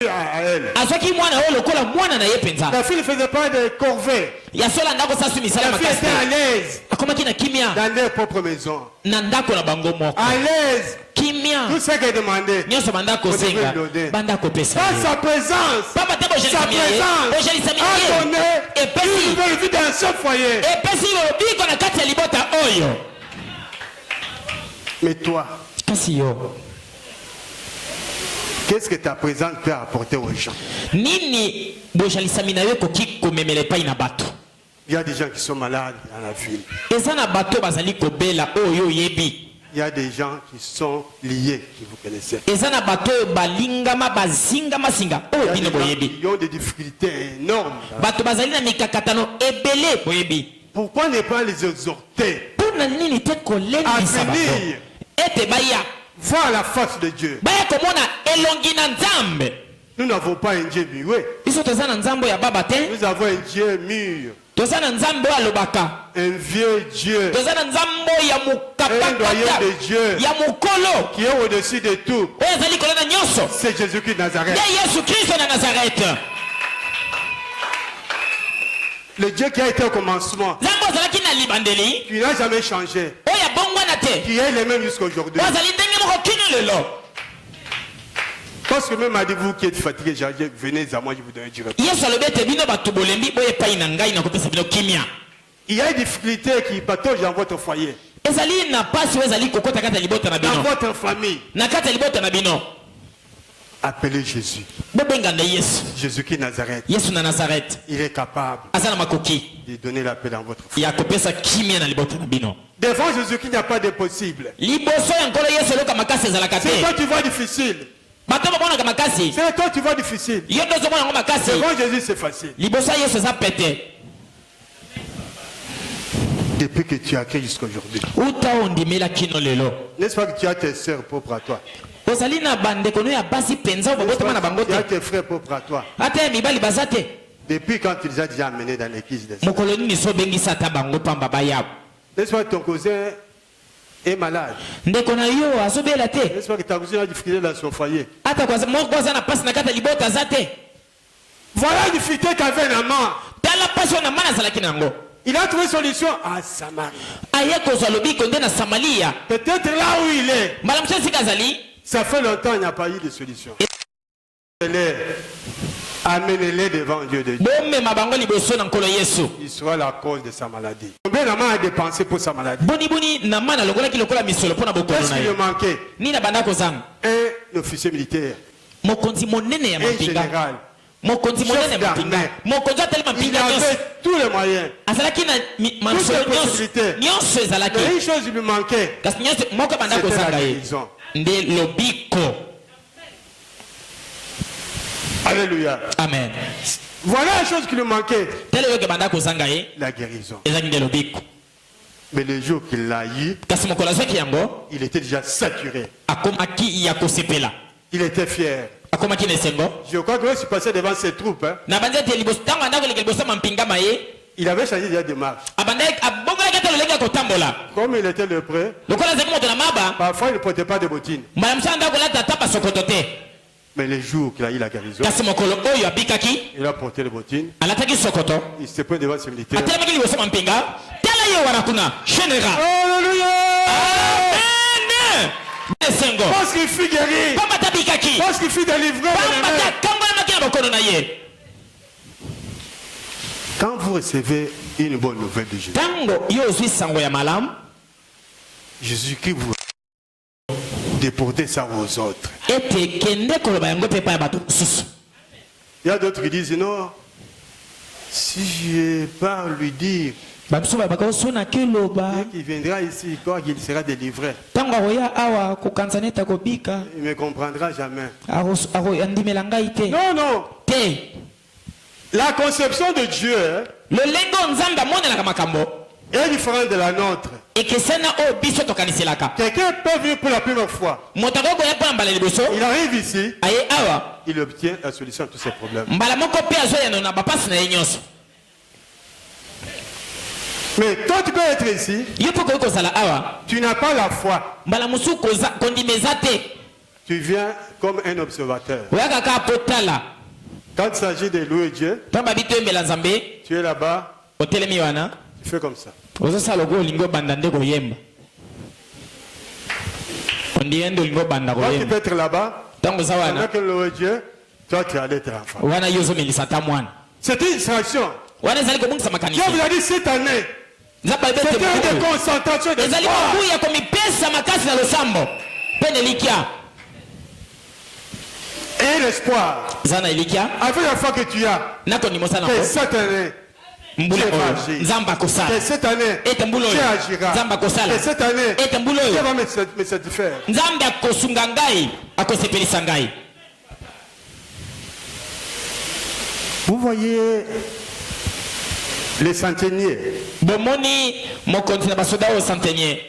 À elle. asoki mwana oyo lokola mwana na ye penza La fille ne faisait pas de corvée. ya solo andako sasu misala La fille makasi était à l'aise akomaki na kimia dans leur propre maison. na ndako na bango moko À l'aise. kimia Tout ce qu'elle demandait. nyonso banda kosenga banda kopesa Dans sa présence. pamba te Sa bojelisami ye présence bojelisami a ye donné une nouvelle vie dans ce foyer. epesi lobiko na kati ya libota oyo Mais toi, kasi yo qu'est-ce que ta présence peut apporter aux gens? nini bojalisami na yo ekoki komemela epai na bato Il y a des gens qui sont malades dans la ville. eza na bato bazali kobela oyo oyebi Il y a des gens qui sont liés, que vous connaissez. eza na bato oyo balingama bazingama singa Il y oyo a bino des gens boyebi qui ont des difficultés énormes. bato bazali na mikakatano ebele boyebi Pourquoi ne pas les exhorter mpona nini te kolendisa à bango venir ete baya voir la face de Dieu? baya komona elongi na nzambe Nous n'avons pas un Dieu muet. biso toza na nzambe ya baba te Nous avons un Dieu mûr. toza na nzambe oyo alobaka Un vieux Dieu toza na nzambe oyo ya Un doyen mokapakata de Dieu ya mokolo qui est au-dessus de tout. oyo azali kolona nyonso C'est Jésus-Christ de Nazareth. nde yesu kristo na nazarete Le Dieu qui a été au commencement, nzambe ozalaki na libandeli qui n'a jamais changé, oyo abongwana te qui est le même jusqu'à aujourd'hui. oyo azali ndenge moko kino lelo Parce que même à vous qui êtes fatigué, venez à moi, je vous donne du repos. yesu alobi ete bino bato bolembi boye epai na ngai nakopesa bino kimia Il y a une difficulté qui patauge dans votre foyer, ezali na pasi oyo ezali kokota kati ya libota na dans bino votre famille. na kati ya libota na bino Appelez Jésus. bobengana yesu Jésus-Christ de Nazareth. yesu na nazarete Il est capable aza na makoki de donner la paix dans votre foyer. ya kopesa kimia na libota na bino Devant Jésus-Christ, il n'y a pas d'impossible. liboso ya nkolo yesu eloka makasi ezalaka C'est toi te tu vois difficile. bato bamonaka makasi C'est toi tu vois difficile. yo nde ozomona yango makasi Devant Jésus, c'est facile. liboso ya yesu eza pete Depuis que tu as créé jusqu'à aujourd'hui. uta ondimela kino lelo N'est-ce pas que tu as tes sœurs propres à toi? ozali na bandeko no ya basi mpenza oyo babotama na bango Tu as te tes frères propres à toi. ata ya mibali baza te Depuis quand tu les as déjà amenés dans l'église des mokolo nini so obengisa ata bango pamba bayabo N'est-ce pas que ton cousin est malade? ndeko na yo azobela te N'est-ce pas que ta cousine a difficulté dans son foyer? ata moko aza na pasi na kati ya libota aza te Voilà une difficulté qu'avait Naaman. tala pasi oyo na mana azalaki na yango Il a trouvé solution à Samarie. aye kozwa lobiko nde na samaria Peut-être là où il est, mbala mosusu esika azali ça fait longtemps qu'il n'y a pas eu de solution. Amenez-les devant Dieu de Dieu. bomema bango liboso na nkolo yesu Il sera la cause de sa maladie. Combien Naaman a dépensé pour sa maladie? boniboni na mana alongolaki lokola misolo mpo na bokono Qu'est-ce na qui lui ye manquait? nini abanda kozanga Un officier militaire, mokonzi monene ya un mampinga général. mokonzi monene ya mampinga mokonzi atali Il mampinga nyonso avait tous les moyens. azalaki na masolo Toutes les possibilités. nyonso ezalaki Mais une chose lui manquait, kasi nyonso moko abanda c'était la kozanga ye guérison. nde lobiko Alléluia. amen Voilà la chose qui lui manquait, tele oyo ebanda kozanga ye la guérison. ezalaki nde lobiko Mais le jour qu'il l'a eu, kasi mokolo azwaki yango il était déjà saturé. akomaki ya kosepela Il était fier. akomaki na esengo Je crois que lorsqu'il passait devant ses troupes, hein, na bandi ete liboso ntango andako eleka liboso ya mampingama ye il avait changé déjà de marche. abongolaki ate lolenge ya kotambola Comme il était le prêtre, lokola azalaki moto na maba parfois il ne portait pas de bottines. mbala mosusu andako kolata ata basokoto te Mais le jour qu'il a eu la guérison, kasi mokolo oyo abikaki il a porté les bottines. alataki sokoto Il s'est pris devant ses militaires. atelemaki liboso mampinga tala ye wana kuna général Alléluia! amen esengo Parce qu'il fut guéri. pamba tabikaki Parce qu'il fut délivré. pamba takambolamaki na bokono na ye Quand vous recevez une bonne nouvelle de Jésus, ntango yo ozwi sango ya malamu Jésus-Christ vous déporter ça aux autres. ete kende koloba yango mpe epai ya bato mosusu Il y a d'autres qui disent non. Si je pars lui dire bamosusu babaka osonaki loba qu'il viendra ici, quoi qu'il sera délivré, ntango akoya awa kokanisa neti akobika il ne me comprendra jamais. andimela ngai te Non, non. te La conception de Dieu lolenge oyo nzambe amonelaka makambo est différente de la nôtre. ekesena oyo biso tokaniselaka Quelqu'un peut venir pour la première fois. moto akoki koya mpo na mbala liboso Il arrive ici, aye awa il obtient la solution à tous ses problèmes. mbala moko mpe azoyano na bapasi na ye nyonso Mais toi, tu peux être ici, Yo po ko sala awa. tu n'as pas la foi. Mbala musu koza kondimeza te. Tu viens comme un observateur. Oyaka ka potala. Quand il s'agit de louer Dieu, Pamba bito mbela nzambe. tu es là-bas, Otelemi wana. tu fais comme ça. Ozo sala ko lingo banda ndeko yemba. Ondiendo lingo banda ko Toi, tu yemba. peux être là-bas, Tango pendant sawana. que louer Dieu, toi, tu allais être enfant. Wana yozo melisa ta mwana. C'est une distraction. Wana ezali ko bungisa makanisi. Dieu vous a dit cette année, Nzapa c'était ibete une mukulu. déconcentration de Ezali foi. mabuya ya komipesa makasi na losambo. Pene likia. Et l'espoir. Zana ilikia. Avec la foi que tu as, Nako ni mosala que ko. cette année, Mbula Dieu va oyo. agir. Nzamba que kosala. cette année, Ete mbula Dieu oyo. agira. Nzamba kosala. Que cette année, Ete mbula Dieu oyo. va me satisfaire. Nzambe akosunga ngai, akosepelisa ngai. Vous voyez les centeniers. Bomoni mokonzi na basoda oyo centenier.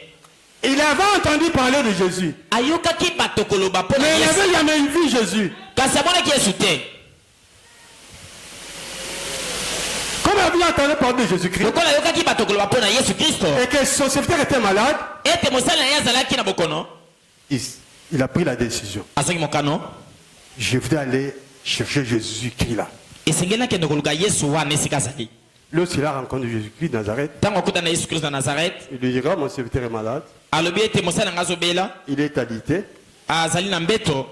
Il avait entendu parler de Jésus. Ayokaki bato koloba mpo na Mais il Yesu. n'avait jamais vu Jésus. Kasi amonaki Yesu te. Comme il avait entendu parler de Jésus-Christ, Lokola ayokaki bato koloba mpo na Yesu Kristo. et que son serviteur était malade, Ete mosali na ye azalaki na bokono. il a pris la décision. Azongi mokano. Je vais aller chercher Jésus-Christ là. Esengeli nakende koluka Yesu wana esika azali. Lorsqu'il a rencontré Jésus-Christ de Nazareth, Ntango akuta na Yesu Kristo na Nazareth, il lui dira, mon serviteur est malade, alobi ete mosali na ngai azobela, il est alité, azali na mbeto,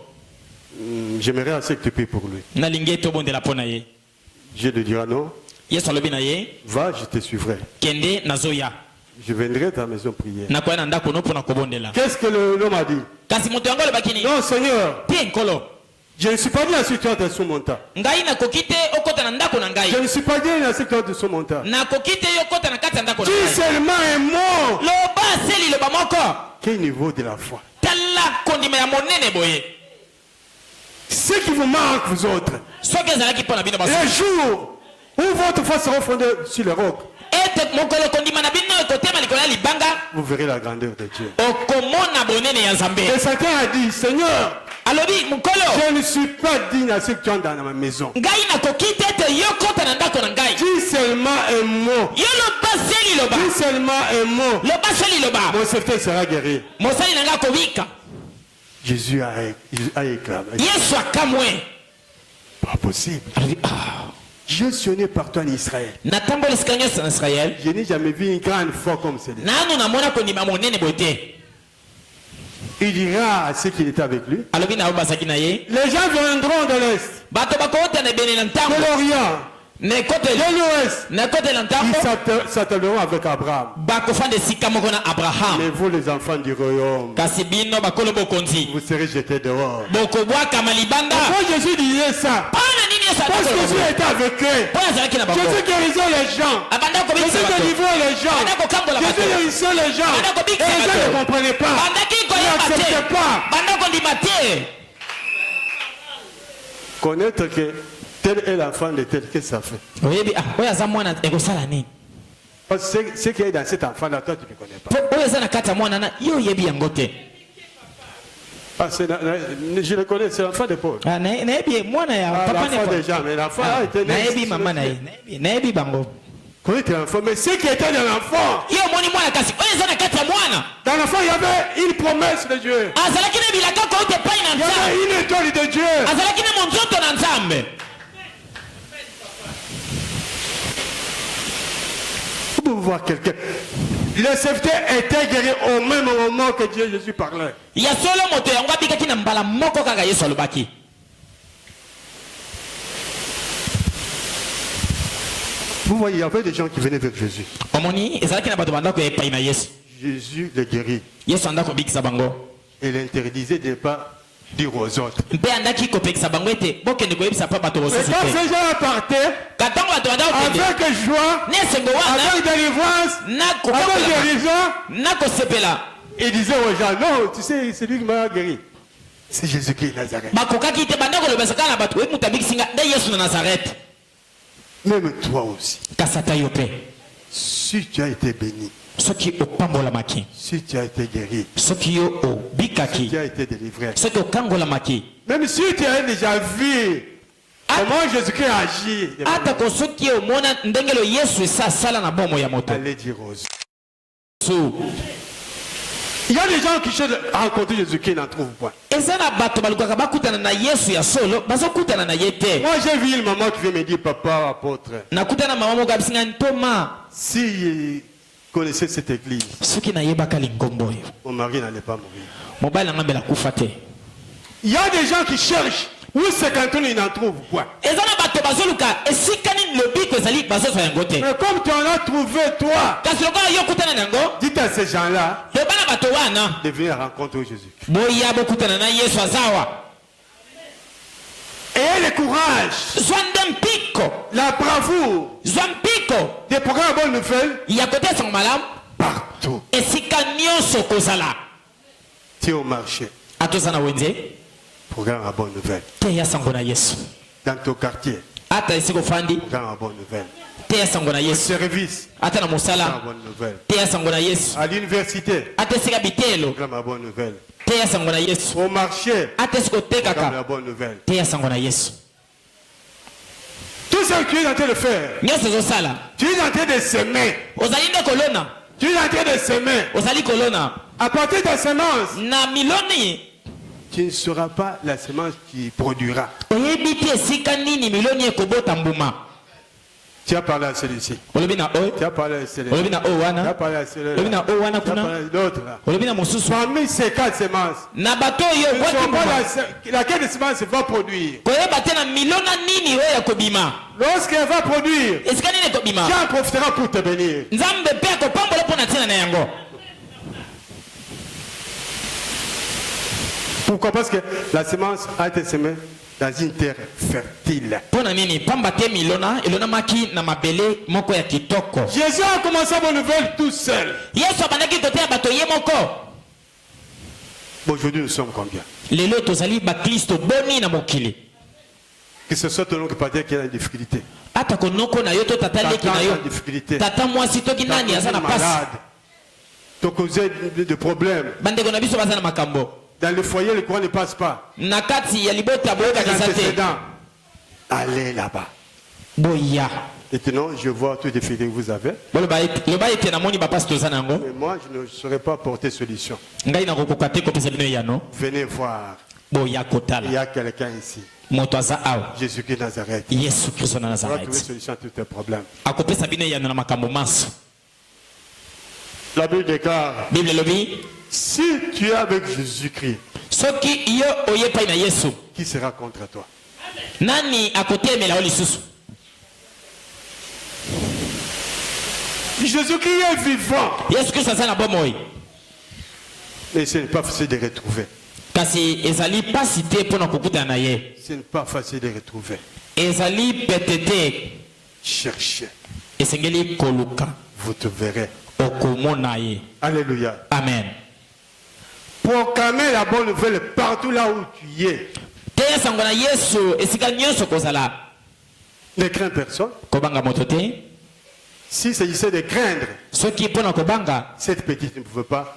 j'aimerais assez que tu pries pour lui. nalingi ete obondela mpo na ye. Je lui dira non, Yesu alobi na ye, va, je te suivrai. kende nazoya. Je viendrai à ta maison prier. Nakoya na ndako no mpo na kobondela. Qu'est-ce que l'homme a dit? Kasi moto yango alobaki nini? Non, Seigneur, Tie nkolo. je ne suis pas bien assis de son montant. Ngai nakoki te okota na ndako na ngai. Je ne suis pas bien assis de son montant. Nakoki te yo okota na kati ya ndako na Dis ngai. seulement un mot. Loba aseli loba moko. Quel niveau de la foi? Tala kondima ya monene boye. Ce qui vous manque, vous autres, Soki ezalaki mpo na bino baso. le jour où votre foi sera fondée sur le roc, Ete mokolo kondima na bino ekotema likolo ya libanga. vous verrez la grandeur de Dieu. Okomona bonene ya Nzambe. Et Satan a dit, Seigneur, Alobi mokolo. je ne suis pas digne à ce que tu entres dans ma maison. Ngai nakoki te ete yo kota na ndako na ngai. Dis seulement un mot. Yo loba aseli loba. Dis seulement un mot. Loba aseli loba. Mon serviteur sera guéri. Mosali na ngai akobika. Jésus a éclamé. Yesu akamwe. Pas possible. Alobi ah. Je suis né partout en Israël. Natambola esika nyonso na Israel. Je n'ai jamais vu une grande foi comme celle-là. Nanu namona kondima monene boye te. Il dira à ceux qui étaient avec lui, Alobi na oyo bazalaki na ye. les gens viendront de l'Est, Bato bakowuta na ebene na de ntango. l'Orient, Na de l'Ouest. ekotela ntango. Ils s'attelleront avec Abraham. Bakofanda esika moko na Abraham. Mais vous, les enfants du royaume, Kasi bino bakolo bokonzi. vous serez jetés dehors. Bokobwakama libanda. Pourquoi Jésus disait ça? Mpona nini Yesu Parce que alobaki Jésus boye? était avec eux. Mpo azalaki na bango. Jésus guérissait les gens. Abanda kobikisa Jésus bato. délivrait les gens. Abanda kokambola bato. Jésus guérissait les gens. Et les gens ne comprenaient pas. Bandaki Ils koyeba te. n'acceptaient pas. Banda kondima te. Connaître que tel est l'enfant de tel, qu'est-ce que ça fait? Oyebi ah oyo aza mwana ekosala nini? Parce que ce qui est dans cet enfant-là, toi, tu ne le connais pas. Po oyo eza na kati ya mwana na yo oyebi yango te. Parce que je le connais, c'est l'enfant de Paul. Ah, nayebi mwana ya papa L'enfant ne des gens, mais l'enfant a été né. nayebi mama na ye. Nayebi bango. Connaître l'enfant, mais ce qui était dans l'enfant, Yo moni mwana kasi oyo eza na kati ya mwana. dans l'enfant, il y avait une promesse de Dieu. Azalaki na bilaka kouta epai na Il y Nzambe. avait une étoile de Dieu. Azalaki na monzoto na Nzambe. Vous pouvez voir quelqu'un. Le serviteur était guéri au même moment que Dieu Jésus parlait. Ya solo moto yango abikaki na mbala moko kaka Yesu alobaki. Vous voyez, il y avait des gens qui venaient vers Jésus. Omoni ezalaki na bato bandako ya epai na Yesu. Jésus les guérit. Yesu andaki kobikisa bango. Et l'interdisait de ne pas dire aux autres. Mpe andaki kopekisa bango ete bokende koyebisa mpa bato Mais mosusu quand te. ces gens partaient, Katango bato banda kokende avec joie, na esengo wana avec délivrance, na avec kokabola guérison, na kosepela il disait aux gens, non, tu sais, c'est lui qui m'a guéri. C'est Jésus-Christ de Nazareth. bakokaki te banda kolobesa kaka na bato oyebi moto abikisinga nde Yesu na Nazareth. Même toi aussi, Kasi ata yo mpe si tu as été béni, soki opambolamaki, si tu as été guéri, soki yo si obikaki, tu as été délivré, soki okangolamaki, même si tu as déjà vu ata Comment Jésus-Christ agit? ata ko soki omona ndenge lo Yesu esasala na bomo ya moto. Allez dire aux autres. So Il y a des gens qui cherchent à rencontrer Jésus-Christ, n'en trouvent pas. eza na bato balukaka bakutana na Yesu ya solo bazokutana na ye te. Moi, j'ai vu une maman qui vient me dire, papa, apôtre, nakutana mama moko abisinga ntoma si connaissait cette église, soki nayebaka lingombo oyo mon mari n'allait pas mourir. mobali nanga mbela kufa te. Il y a des gens qui cherchent où c'est quand ils n'en trouvent pas. eza na bato bazoluka esika nini lobiko ezali bazozwa yango te. Mais comme tu en as trouvé, toi, kasi lokola yo okutana na yango dites à ces gens-là loba na bato wana de venir rencontrer Jésus. boya bokutana na Yesu azawa. Ayez le courage, zwa nde mpiko la bravoure zwa mpiko des programmes bonnes nouvelles ya kotesango malamu partout. esika nyonso kozala. Tu es au marché, atoza na wenze programme à bonnes nouvelles. teya sango na Yesu. Dans ton quartier, ata esika ofandi programme à bonnes nouvelles. teya sango na Yesu. Service, ata na programme à mosala bonnes nouvelles. teya sango na Yesu. À l'université, ata esika bitelo programme à bonnes nouvelles. teya sango na Yesu. Au marché, ata esika programme otekaka à bonnes nouvelles. teya sango na Yesu. Tout ce que tu es en train de faire, nyonso ezosala tu es en train de semer. ozali nde kolona Tu es en train de semer. ozali kolona À partir de ta semence, na miloni tu ne seras pas la semence qui produira. oyebi te esika nini miloni ekobota mbuma. Tu as parlé à celui-ci. olobi na oyo Tu as parlé à celui-là. olobi na oyo Tu as wana parlé à celui-là. olobi na oyo wana Tu as parlé kuna à l'autre là. olobi na mosusu Parmi ces quatre semences, na bato oyo ne obwaki sont pas mbuma laquelle de semence va produire. koyeba te na milona nini oyo ekobima Lorsqu'elle va produire, esika nini ekobima tu en profiteras pour te bénir. nzambe mpe akopambola mpo na ntina na yango. Pourquoi? Parce que la semence a été semée dans une terre fertile. mpo na nini pamba te milona elonamaki na mabele moko ya kitoko. Jésus a commencé à bonne nouvelle tout seul. yesu abandaki koteya bato ye moko. Bon, aujourd'hui, nous sommes combien? lelo tozali baklisto boni na mokili. Que ce soit ton oncle pater qui a une difficulté. ata konoko na yo to tata leki na Tata yo a une difficulté. tata mwasi toki nani aza na pasi malade. Ton cousin de problèmes. bandeko na biso baza na makambo Dans le foyer, le courant ne passe pas. na kati ya libota boyokakisa te Antécédent. Allez là-bas. boya. Maintenant, je vois toutes les difficultés que vous avez. loba ete namoni bapasi toza na yango Mais moi, je ne saurais pas porter solution. ngai nakokoka te kopesa bino eyano. Venez voir. boya Il y kotala a quelqu'un ici. moto aza awa Jésus-Christ Nazareth. yesu kristo na On va trouver nazareti solution à tous tes problèmes. akopesa bino eyano na makambo manso. La Bible déclare, bible elobi si tu es avec Jésus-Christ, soki yo oye epai na yesu qui sera contre toi? nani akotemela yo lisusu. Jésus-Christ est vivant. yesu kristo aza na bomoi Mais ce n'est pas facile de retrouver. kasi ezali pasi te mpo na kokutana na ye. Ce n'est pas facile de retrouver. ezali pete te Cherchez. esengeli koluka Vous te verrez. okomona ye. Alléluia. amen. Proclamez la bonne nouvelle partout là où tu es. teya sango na yesu esika nyonso kozala. Ne crains personne. kobanga moto te. S'il s'agissait de craindre, soki mpo na kobanga cette petite ne pouvait pas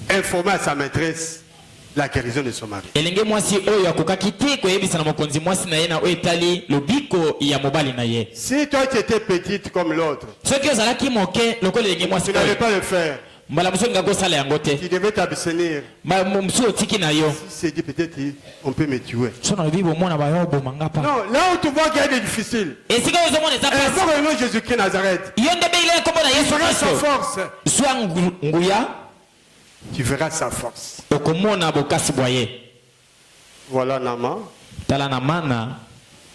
informer à sa maîtresse la guérison de son mari. elenge mwasi oyo akokaki te koyebisa na mokonzi mwasi na ye na oyo etali lobiko ya mobali na ye. Si toi tu étais petite comme l'autre, soki ozalaki moke lokola elenge mwasi tu n'allais oyo pas le faire. mbala mosu olinga kosala yango te. Tu devais t'abstenir. mosu otiki na yo Si c'est dit peut-être on peut me tuer. so nalobi bomona bayo obomanga pa. Non, là où tu vois qu'il y a des difficiles, esika oyo ozomona eza il pasi faut revenir Jésus-Christ Nazareth. yo nde beile kombo na Tu yesu verras sa kristo force. zwa nguya Tu verras sa force. okomona bokasi bwa ye. Voilà Nama. tala na mana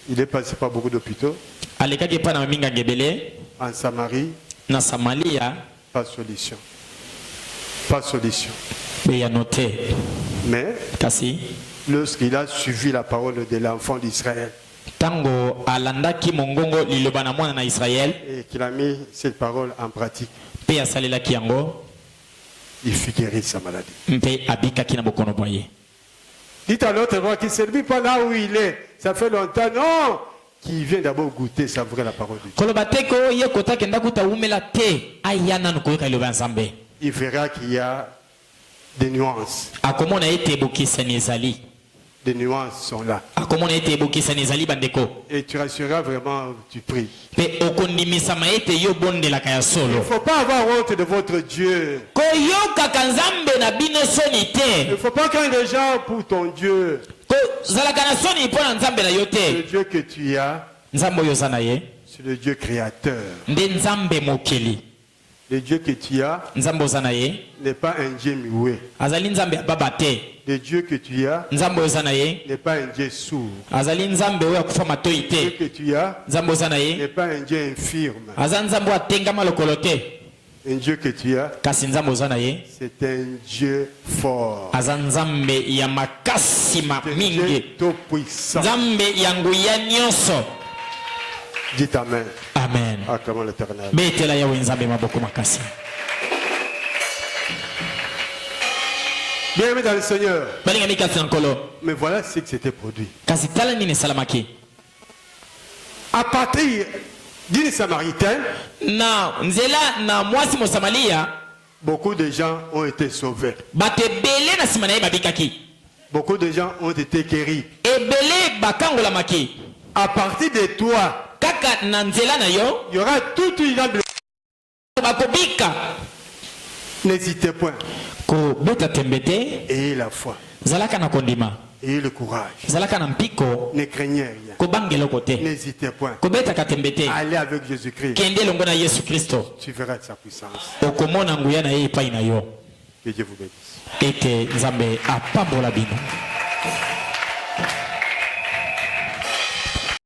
Il est passé par beaucoup d'hôpitaux. alekaki epai na maminganga ebele En Samarie, na samalia pas de solution. Pas de solution. beyano te. Mais kasi lorsqu'il a suivi la parole de l'enfant d'Israël ntango alandaki mongongo liloba na mwana na israele et qu'il a mis cette parole en pratique, mpe asalelaki yango il fut guéri de sa maladie. mpe abikaki na bokono bwa ye. Dites à l'autre roi qui ne servit pas là où il est. Ça fait longtemps. Non, qui vient d'abord goûter, savourer la parole de Dieu. koloba te ko ye kota kenda kuta umela te aya nanu koyoka liloba ya nzambe. Il verra qu'il y a des nuances. akomona ete bokisani ezali. des nuances sont là. akomona ete ebokisani ezali bandeko Et tu rassureras vraiment, tu pries. mpe okondimisama ete yo bondelaka ya Il ne solo faut pas avoir honte de votre Dieu. koyokaka nzambe na bino soni Il te ne faut pas craindre les gens pour ton Dieu. kozalaka na soni mpo na nzambe na yo Le te Dieu que tu as, nzambe oyo oza na ye c'est le Dieu créateur. nde nzambe mokeli Le Dieu que tu as nzambe oza na ye n'est pas un Dieu muet. azali nzambe ya baba te Le Dieu que tu as nzambe oyo oza na ye n'est pas un Dieu sourd. azali nzambe oyo akufa matoi Le Dieu te que tu as nzambe oza na n'est ye pas un Dieu infirme. aza nzambe oyo atengama lokolo te Un Dieu que tu as, kasi nzambe oza na ye c'est un Dieu fort. aza nzambe ya makasi C'est un mingi Dieu tout-puissant. nzambe ya nguya nyonso Dites Amen. amen Acclamons l'Éternel. betela yawe nzambe maboko makasi Bien-aimés dans le Seigneur. balingami kasi na nkolo Mais voilà ce qui s'était produit. kasi tala nini esalamaki À partir d'une Samaritaine, na nzela na mwasi mosamalia beaucoup de gens ont été sauvés. bato ebele na nsima na ye babikaki Beaucoup de gens ont été guéris. ebele bakangolamaki À partir de toi, kaka na nzela na yo il y aura toute une grande... bakobika N'hésitez point. kobeta tembe te Ayez la foi. zalaka na kondima Ayez le courage. zalaka na mpiko Ne craignez rien. kobanga eloko te N'hésitez point. kobetaka tembe te Allez avec Jésus-Christ. kende elongo na yesu kristo Tu verras sa puissance. okomona nguya na ye epai na yo Que Dieu vous bénisse. ete nzambe apambola bino